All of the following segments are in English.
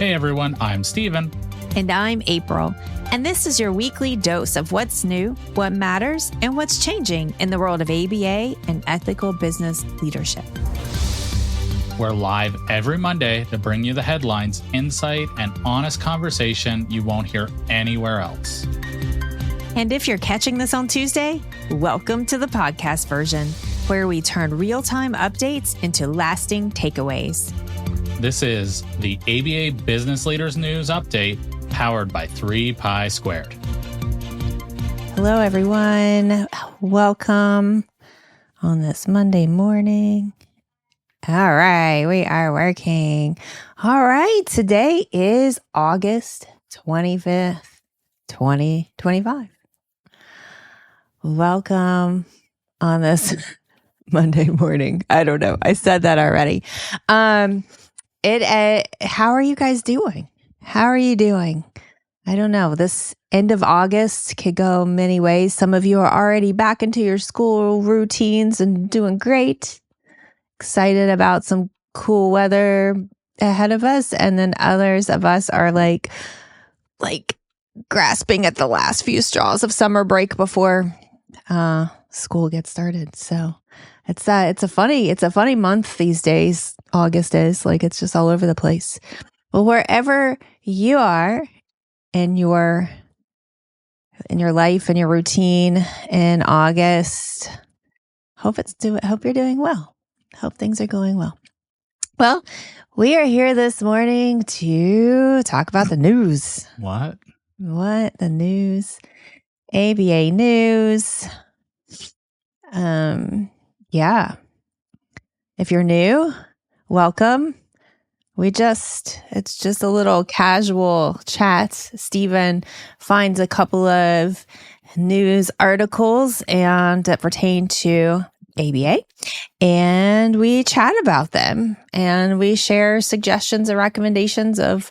Hey everyone, I'm Steven. And I'm April. And this is your weekly dose of what's new, what matters, and what's changing in the world of ABA and ethical business leadership. We're live every Monday to bring you the headlines, insight, and honest conversation you won't hear anywhere else. And if you're catching this on Tuesday, welcome to the podcast version, where we turn real-time updates into lasting takeaways. This is the ABA Business Leaders News Update, powered by 3Pi Squared. Hello, everyone. Welcome on this Monday morning. All right, we are working. All right, today is August 25th, 2025. Welcome on this Monday morning. I don't know. I said that already. How are you guys doing? How are you doing? I don't know. This end of August could go many ways. Some of you are already back into your school routines and doing great. Excited about some cool weather ahead of us. And then others of us are like grasping at the last few straws of summer break before school gets started. So it's a funny month these days. August is like, it's just all over the place. Well, wherever you are in your life and your routine in August, hope you're doing well. Hope things are going well. Well, we are here this morning to talk about the news. What? The news? ABA news. Yeah. If you're new, welcome. It's just a little casual chat. Steven finds a couple of news articles that pertain to ABA, and we chat about them, and we share suggestions and recommendations of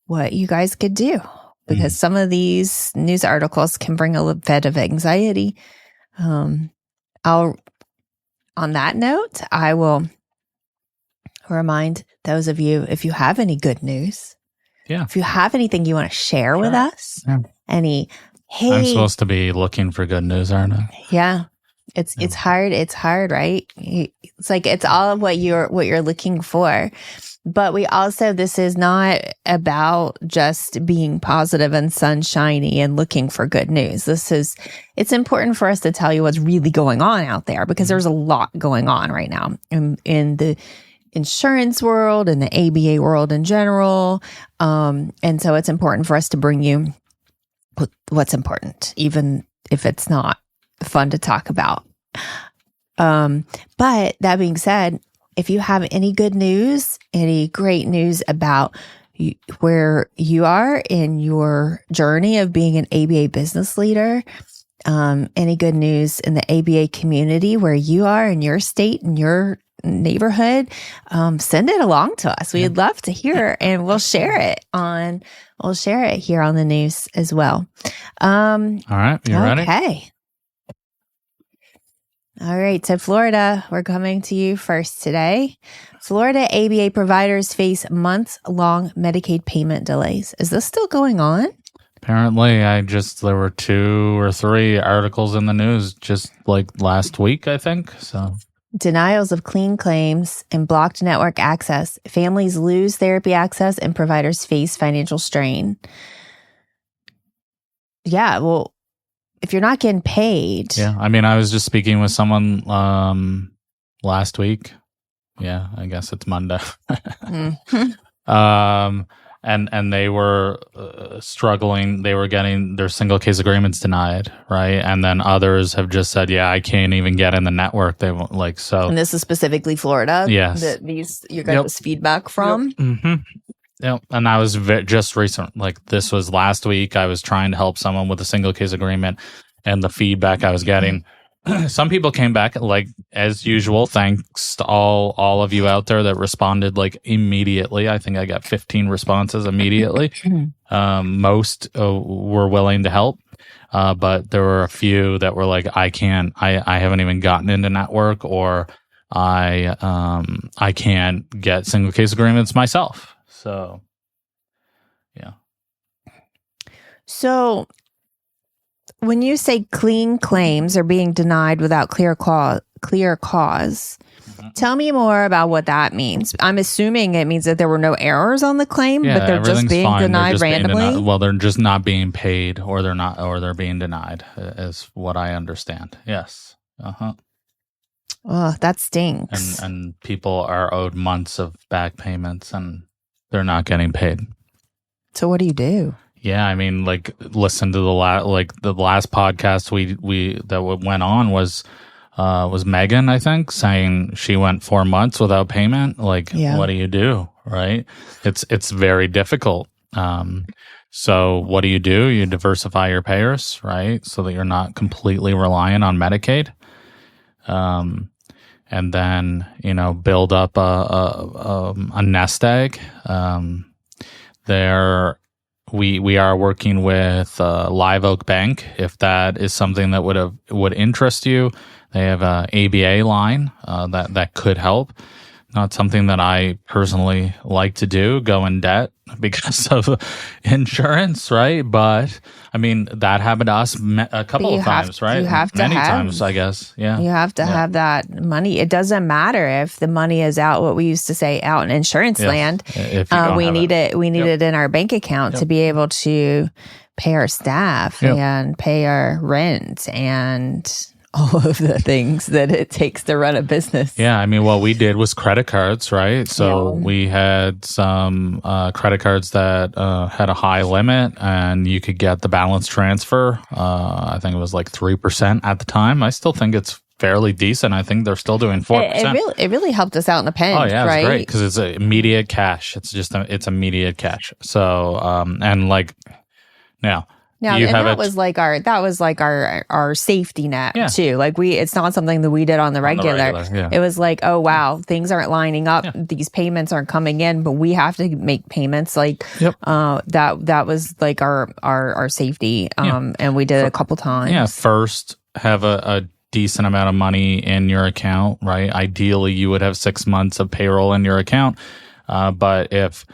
what you guys could do, because some of these news articles can bring a bit of anxiety. On that note, I will remind those of you, if you have any good news, if you have anything you want to share with us, I'm supposed to be looking for good news, aren't I? Yeah. It's hard, right? It's like, it's all of what you're looking for. But this is not about just being positive and sunshiny and looking for good news. It's important for us to tell you what's really going on out there, because there's a lot going on right now in the insurance world and the ABA world in general. And so it's important for us to bring you what's important, even if it's not fun to talk about. But that being said, if you have any good news, any great news about where you are in your journey of being an ABA business leader, any good news in the ABA community where you are in your state, in your neighborhood, send it along to us. We'd love to hear, and we'll share it here on the news as well. All right, you ready? Okay. All right, so Florida, we're coming to you first today. Florida ABA providers face months-long Medicaid payment delays. Is this still going on? Apparently, there were 2 or 3 articles in the news just like last week, I think. So, denials of clean claims and blocked network access. Families lose therapy access and providers face financial strain. Yeah, well, if you're not getting paid. Yeah, I mean, I was just speaking with someone last week. Yeah, I guess it's Monday. And they were struggling. They were getting their single case agreements denied, right? And then others have just said, "Yeah, I can't even get in the network." They won't like so. And this is specifically Florida. Yes, that you got this feedback from. Yep. Mm-hmm. Yeah, and I was just recent. Like this was last week. I was trying to help someone with a single case agreement, and the feedback I was getting. Some people came back like as usual. Thanks to all of you out there that responded like immediately. I think I got 15 responses immediately. Most were willing to help, but there were a few that were like, I haven't even gotten into network, or I can't get single case agreements myself. So So when you say clean claims are being denied without clear cause, tell me more about what that means. I'm assuming it means that there were no errors on the claim, but they're just being fine. denied randomly. Well, they're just not being paid, or they're being denied, is what I understand. Yes. Oh, that stinks. And people are owed months of back payments, and they're not getting paid. So what do you do? Yeah, I mean, like, listen to the last podcast we that went on was Megan, I think, saying she went 4 months without payment. Like, what do you do, right? It's very difficult. So what do? You diversify your payers, right? So that you're not completely reliant on Medicaid. And then, build up a nest egg. We are working with Live Oak Bank. If that is something that would interest you, they have a ABA line that could help. Not something that I personally like to do, go in debt because of insurance, right? But I mean, that happened to us a couple of times, right? You have to many times, I guess. Yeah, you have to have that money. It doesn't matter if the money is out. What we used to say, out in insurance land. We need it. We need it in our bank account to be able to pay our staff and pay our rent and all of the things that it takes to run a business. Yeah, I mean, what we did was credit cards, right? So we had some credit cards that had a high limit, and you could get the balance transfer. I think it was like 3% at the time. I still think it's fairly decent. I think they're still doing 4%. It really helped us out in the pinch. Oh yeah, right? It's great because it's immediate cash. It's immediate cash. So and like now. Now, and that was like our safety net too. Like it's not something that we did on the regular. It was like, oh wow, things aren't lining up. These payments aren't coming in, but we have to make payments. Like that was like our safety. And we did it a couple times. Yeah, first have a decent amount of money in your account, right? Ideally, you would have 6 months of payroll in your account. But if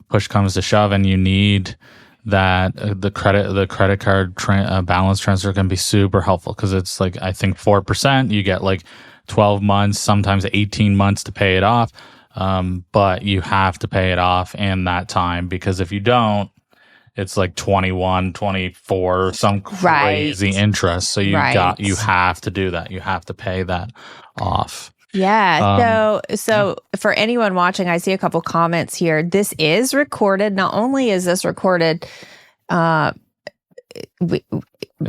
push comes to shove and you need that, the credit card balance transfer can be super helpful because it's like, I think 4%, you get like 12 months, sometimes 18 months to pay it off. But you have to pay it off in that time, because if you don't, it's like 21, 24, some crazy interest. So you have to do that. You have to pay that off. Yeah. So for anyone watching, I see a couple comments here. This is recorded. Not only is this recorded, it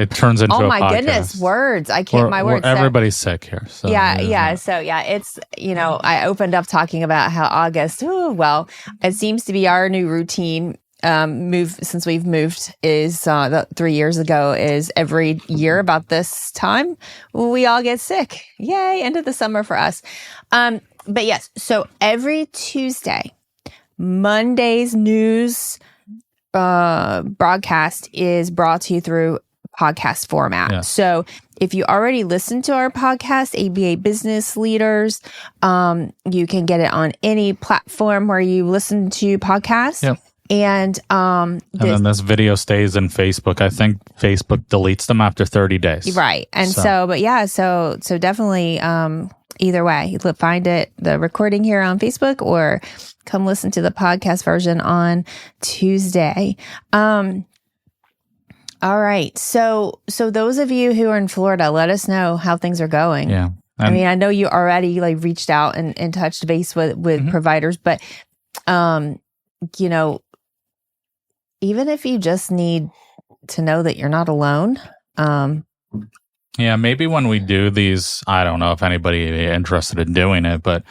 turns into a podcast. Oh my goodness, words. I can't, my words. Everybody's sick here. So yeah. So it's, I opened up talking about how August, it seems to be our new routine. Since we've moved is 3 years ago, is every year about this time we all get sick. Yay, end of the summer for us. But yes, so every Tuesday, Monday's news broadcast is brought to you through podcast format. Yeah. So if you already listen to our podcast, ABA Business Leaders, you can get it on any platform where you listen to podcasts. Yep. And then this video stays in Facebook. I think Facebook deletes them after 30 days. Right. And so definitely either way, you find the recording here on Facebook or come listen to the podcast version on Tuesday. All right. So those of you who are in Florida, let us know how things are going. Yeah. I mean, I know you already reached out and touched base with providers, but even if you just need to know that you're not alone. Yeah, maybe when we do these, I don't know if anybody is interested in doing it, but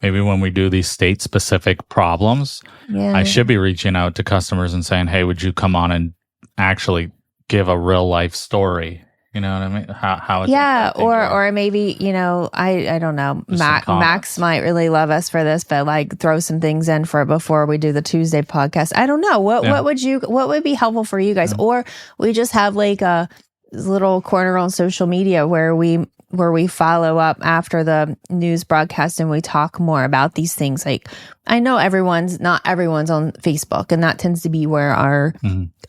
maybe when we do these state-specific problems, I should be reaching out to customers and saying, hey, would you come on and actually give a real-life story? You know what I mean? How it's or maybe, I don't know. Max might really love us for this, but throw some things in before we do the Tuesday podcast. I don't know. What would be helpful for you guys? Or we just have a little corner on social media where we where we follow up after the news broadcast and we talk more about these things. Like, I know not everyone's on Facebook, and that tends to be where our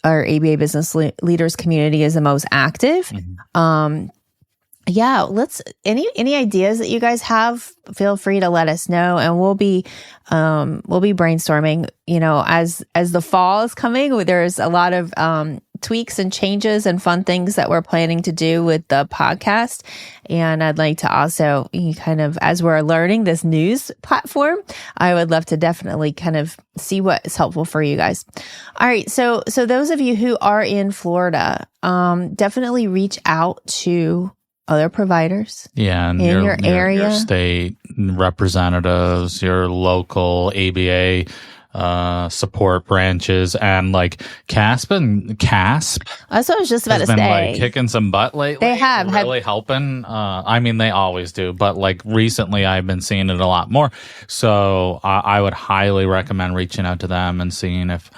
ABA business leaders community is the most active. Yeah, any ideas that you guys have, feel free to let us know, and we'll be brainstorming, as the fall is coming. There's a lot of tweaks and changes and fun things that we're planning to do with the podcast. And I'd like to also kind of, as we're learning this news platform, I would love to definitely kind of see what is helpful for you guys. All right. So those of you who are in Florida, definitely reach out to other providers and in your area, your state representatives, your local ABA support branches, and like CASP. That's what I was just about to been say. Like kicking some butt lately. They have really helping. I mean, they always do, but like recently, I've been seeing it a lot more. So I would highly recommend reaching out to them and seeing if,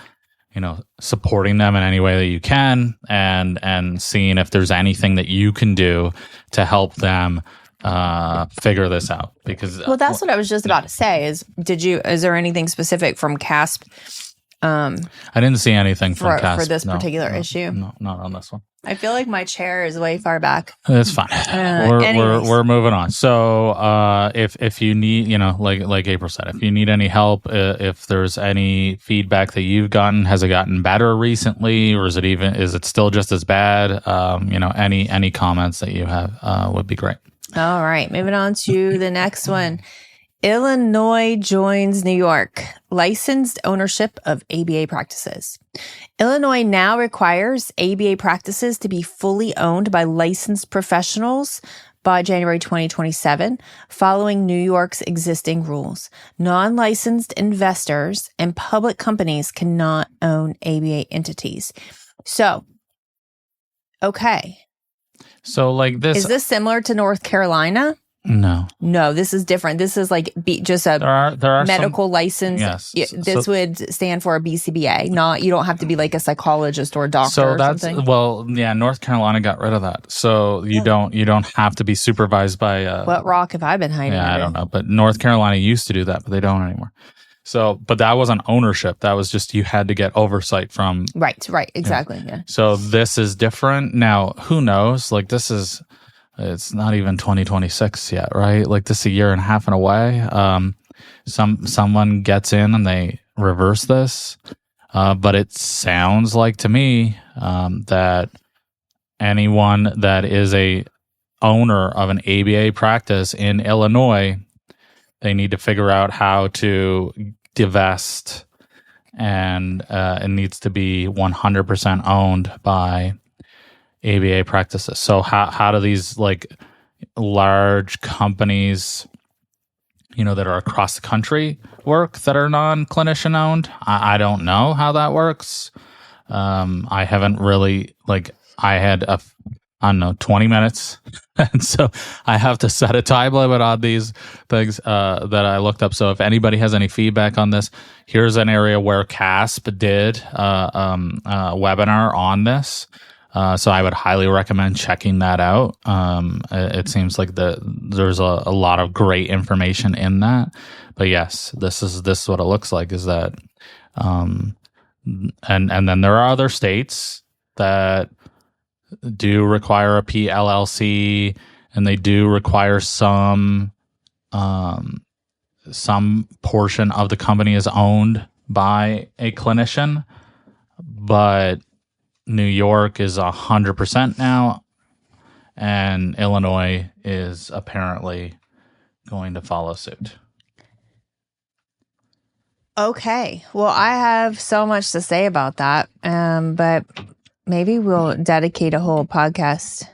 supporting them in any way that you can, and seeing if there's anything that you can do to help them figure this out. Because that's what I was just about to say. Is there anything specific from CASP? I didn't see anything from CASP for this particular issue. No, not on this one. I feel like my chair is way far back. It's fine. We're moving on. So if you need, like April said, if you need any help, if there's any feedback that you've gotten, has it gotten better recently, or is it still just as bad? Any comments that you have would be great. All right, moving on to the next one. Illinois joins New York. Licensed ownership of ABA practices. Illinois now requires ABA practices to be fully owned by licensed professionals by January 2027, following New York's existing rules. Non-licensed investors and public companies cannot own ABA entities. So, okay. So like this. Is this similar to North Carolina? No, this is different. This is like just a there are medical some, license. Yes. This would stand for a BCBA. You don't have to be like a psychologist or a doctor or something. North Carolina got rid of that. So you don't have to be supervised by what rock have I been hiding under? I don't know. But North Carolina used to do that, but they don't anymore. So, but that wasn't ownership. That was just you had to get oversight from. Right, exactly. Yeah. So this is different. Now, who knows? Like it's not even 2026 yet, right? Like this is a year and a half and away. Someone gets in and they reverse this. But it sounds like to me that anyone that is a owner of an ABA practice in Illinois, they need to figure out how to divest, and it needs to be 100% owned by ABA practices. So how do these like large companies, that are across the country work that are non-clinician owned? I don't know how that works. I haven't really I had 20 minutes. And so I have to set a time limit on these things that I looked up. So if anybody has any feedback on this, here's an area where CASP did a webinar on this. So I would highly recommend checking that out. It seems like there's a lot of great information in that. But yes, this is what it looks like, is that, and then there are other states that do require a PLLC, and they do require some portion of the company is owned by a clinician, but New York is 100% now, and Illinois is apparently going to follow suit. Okay. Well, I have so much to say about that, but maybe we'll dedicate a whole podcast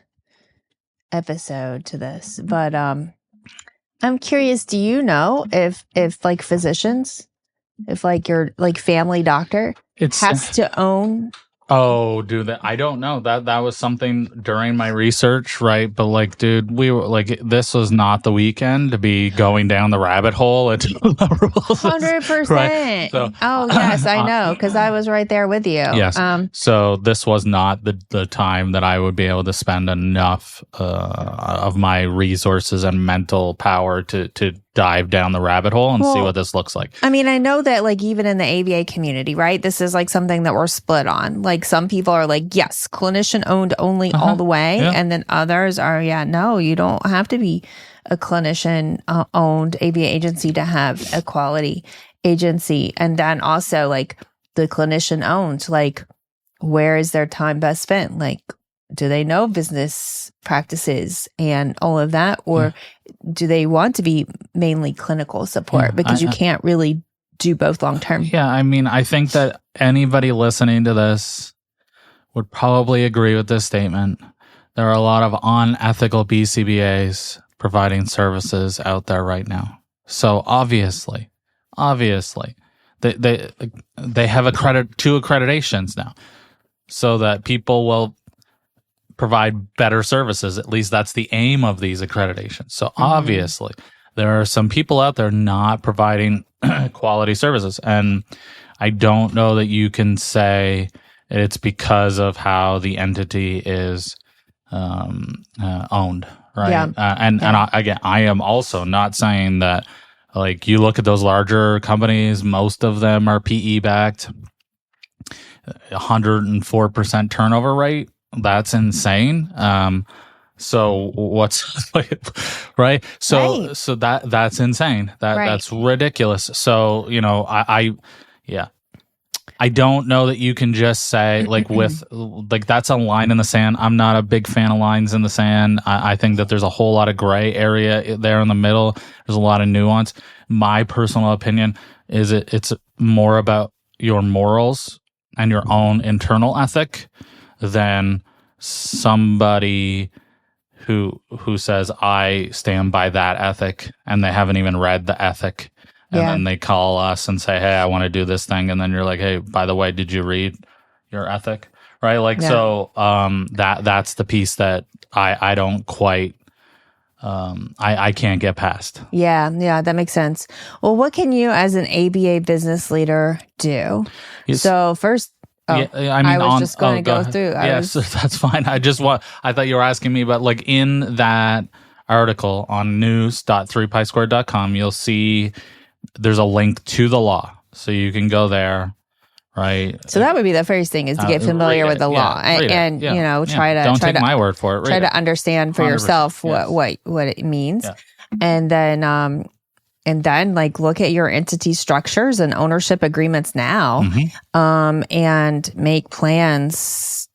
episode to this. But I'm curious, do you know if like physicians, if like your like family doctor has to own Oh, dude, I don't know. That was something during my research, right? But like, dude, we were like, this was not the weekend to be going down the rabbit hole into the rules, 100%. right? So, oh yes, I know, because I was right there with you. yes. So this was not the time that I would be able to spend enough of my resources and mental power to dive down the rabbit hole and see what this looks like. I mean, I know that like even in the ABA community, right? This is like something that we're split on. Like some people are like, yes, clinician owned only all the way. Yeah. And then others are, no, you don't have to be a clinician owned ABA agency to have a quality agency. And then also like the clinician owned, like where is their time best spent? Like, do they know business practices and all of that? Or do they want to be mainly clinical support? Because you can't really do both long term. Yeah, I mean, I think that anybody listening to this would probably agree with this statement. There are a lot of unethical BCBAs providing services out there right now. So obviously, they have two accreditations now, so that people will provide better services. At least that's the aim of these accreditations. So obviously, there are some people out there not providing quality services, and I don't know that you can say it's because of how the entity is owned, right? Yeah. Again, I am also not saying that. Like, you look at those larger companies, most of them are PE backed. 104% turnover rate. That's insane. So what's right? So that's insane. That's ridiculous. So, I don't know that you can just say like that's a line in the sand. I'm not a big fan of lines in the sand. I think that there's a whole lot of gray area there in the middle. There's a lot of nuance. My personal opinion is it's more about your morals and your own internal ethic than somebody who says, I stand by that ethic, and they haven't even read the ethic. And then they call us and say, hey, I want to do this thing. And then you're like, hey, by the way, did you read your ethic? Right? Like, so that's the piece that I don't quite, I can't get past. Yeah, that makes sense. Well, what can you as an ABA business leader do? So first, I was just going to go through. Yes, that's fine. I thought you were asking me about, like, in that article on news.3pi2.com, you'll see there's a link to the law. So you can go there, right? So that would be the first thing, is to get familiar with the law and try to don't take my word for it. Try to understand for yourself what it means. Yeah. And then like look at your entity structures and ownership agreements now, and make plans.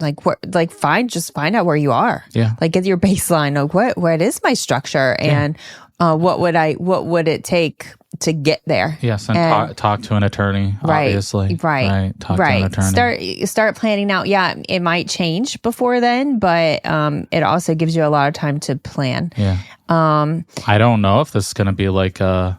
Find out where you are. Yeah. Like, get your baseline of what is my structure, and what would it take to get there? Yes, and talk to an attorney. Obviously, right. Talk to an attorney. Start planning out. Yeah, it might change before then, but it also gives you a lot of time to plan. Yeah. I don't know if this is going to be like a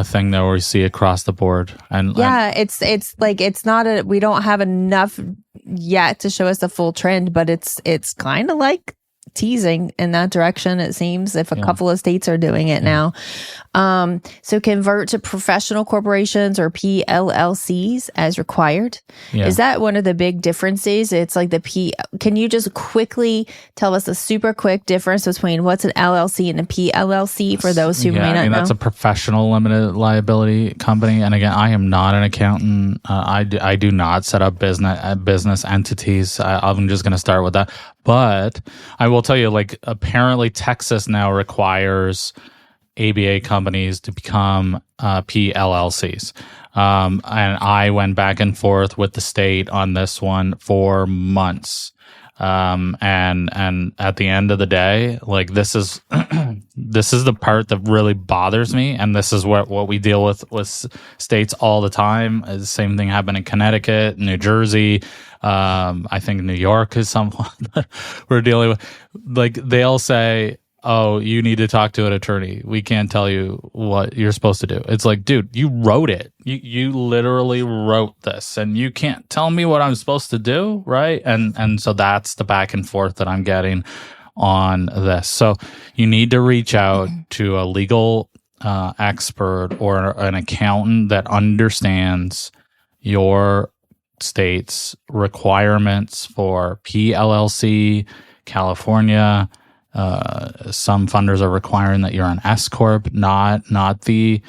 thing that we see across the board. It's not we don't have enough yet to show us the full trend, but it's kind of like teasing in that direction, it seems, if a couple of states are doing it now. So convert to professional corporations or PLLCs as required. Yeah. Is that one of the big differences? It's like can you just quickly tell us a super quick difference between what's an LLC and a PLLC for those who may not know? That's a professional limited liability company. And again, I am not an accountant. I do not set up business entities. I'm just going to start with that. But I will tell you, like, apparently Texas now requires ABA companies to become PLLCs. And I went back and forth with the state on this one for months. And at the end of the day, like, this is the part that really bothers me. And this is what we deal with states all the time. The same thing happened in Connecticut, New Jersey. I think New York is someone that we're dealing with. Like, they'll say, oh, you need to talk to an attorney. We can't tell you what you're supposed to do. It's like, dude, you wrote it. You literally wrote this, and you can't tell me what I'm supposed to do, right? And so that's the back and forth that I'm getting on this. So you need to reach out to a legal expert or an accountant that understands your state's requirements for PLLC, California. Some funders are requiring that you're an S corp, not the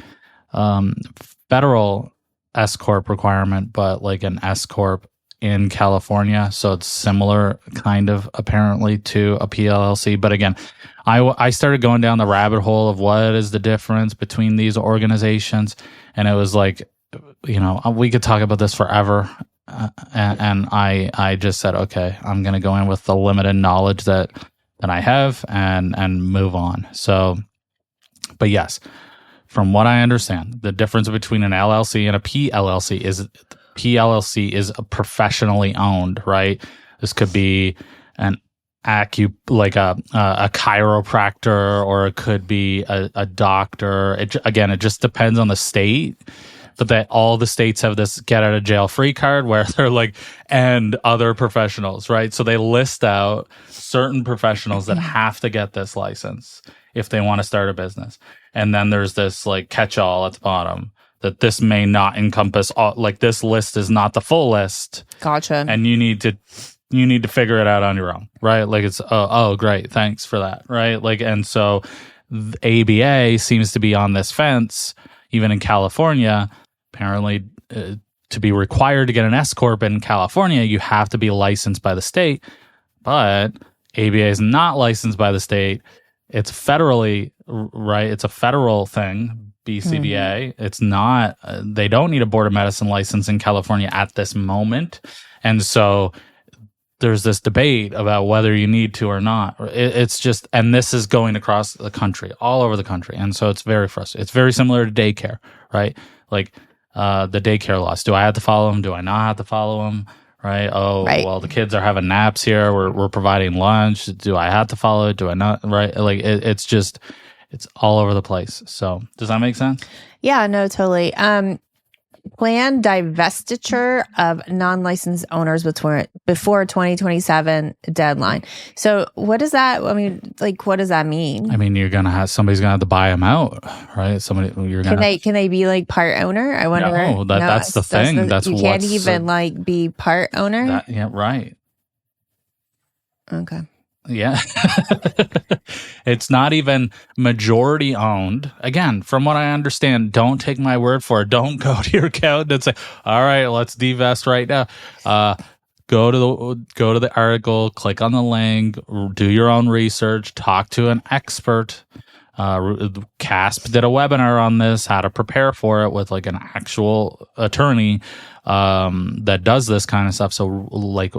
federal S corp requirement, but like an S corp in California. So it's similar, kind of apparently, to a PLLC. But again, I started going down the rabbit hole of what is the difference between these organizations, and it was like, we could talk about this forever. And I just said, okay, I'm going to go in with the limited knowledge that I have and move on. So, but yes, from what I understand, the difference between an LLC and a PLLC is professionally owned, right? This could be an like a chiropractor, or it could be a doctor. It just depends on the state. But that all the states have this get out of jail free card where they're like, and other professionals, right? So they list out certain professionals that have to get this license if they want to start a business. And then there's this like catch-all at the bottom that this may not encompass all, like this list is not the full list. Gotcha. And you need to figure it out on your own, right? Like it's, oh, great. Thanks for that. Right. Like, and so the ABA seems to be on this fence, even in California. Apparently, to be required to get an S corp in California, you have to be licensed by the state. But ABA is not licensed by the state. It's federally, right? It's a federal thing, BCBA. It's not, they don't need a Board of Medicine license in California at this moment. And so there's this debate about whether you need to or not. It's just, and this is going across the country, all over the country. And so it's very frustrating. It's very similar to daycare, right? Like the daycare laws. Do I have to follow them? Do I not have to follow them? Right? Oh, right. Well, the kids are having naps here. We're providing lunch. Do I have to follow it? Do I not? Right? Like it's just, it's all over the place. So does that make sense? Yeah, no, totally. Planned divestiture of non-licensed owners before 2027 deadline. So what does that, I mean, like, what does that mean? I mean, somebody's going to have to buy them out, right? Can they be like part owner? I wonder. No, that's the thing. You can't even like be part owner? Yeah, right. Okay. Yeah. It's not even majority owned. Again, from what I understand, don't take my word for it. Don't go to your accountant and say, all right, let's divest right now. Go to the article, click on the link, do your own research, talk to an expert. CASP did a webinar on this, how to prepare for it with like an actual attorney that does this kind of stuff. So like,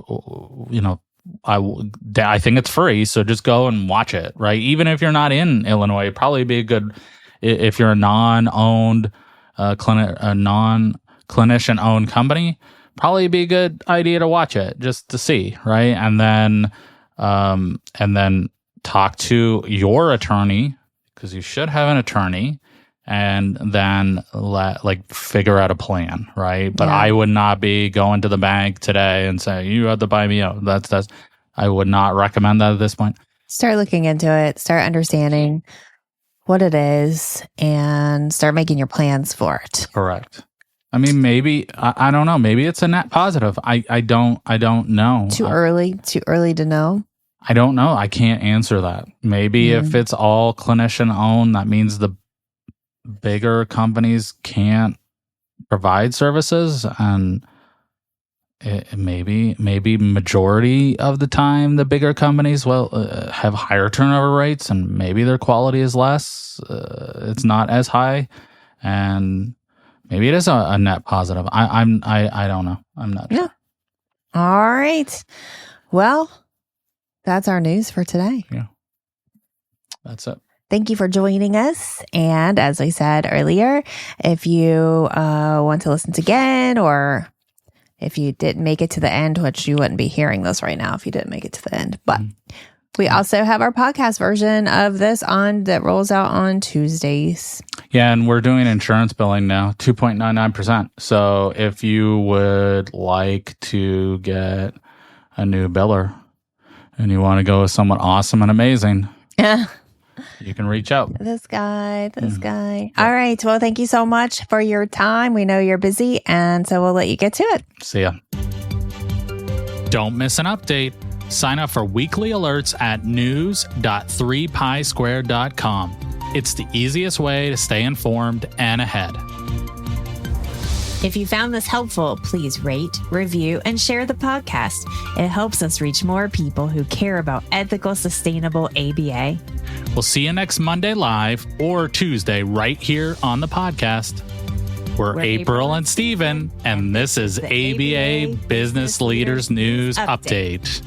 I think it's free, so just go and watch it, right? Even if you're not in Illinois, it'd probably be a good, if you're a non-owned, a non-clinician-owned company, probably be a good idea to watch it just to see, right? And then talk to your attorney, because you should have an attorney, and then figure out a plan, right? But yeah. I would not be going to the bank today and say, you have to buy me out. That's I would not recommend that at this point. Start looking into it, start understanding what it is, and start making your plans for it. Correct. I mean, maybe, I don't know, maybe it's a net positive. I don't know. Too early to know? I don't know. I can't answer that. Maybe if it's all clinician owned, that means the bigger companies can't provide services, and maybe majority of the time the bigger companies have higher turnover rates, and maybe their quality is less. It's not as high, and maybe it is a net positive. I don't know. I'm not sure. All right. Well, that's our news for today. Yeah. That's it. Thank you for joining us. And as I said earlier, if you want to listen to again, or if you didn't make it to the end, which you wouldn't be hearing this right now if you didn't make it to the end, but We also have our podcast version of this on that rolls out on Tuesdays. Yeah, and we're doing insurance billing now, 2.99%. So if you would like to get a new biller and you want to go with someone awesome and amazing, Yeah. you can reach out. This guy. All right. Well, thank you so much for your time. We know you're busy, and so we'll let you get to it. See ya. Don't miss an update. Sign up for weekly alerts at news.3pisquared.com. It's the easiest way to stay informed and ahead. If you found this helpful, please rate, review, and share the podcast. It helps us reach more people who care about ethical, sustainable ABA. We'll see you next Monday live or Tuesday right here on the podcast. We're April and Steven, and this is ABA Business Leaders News Update.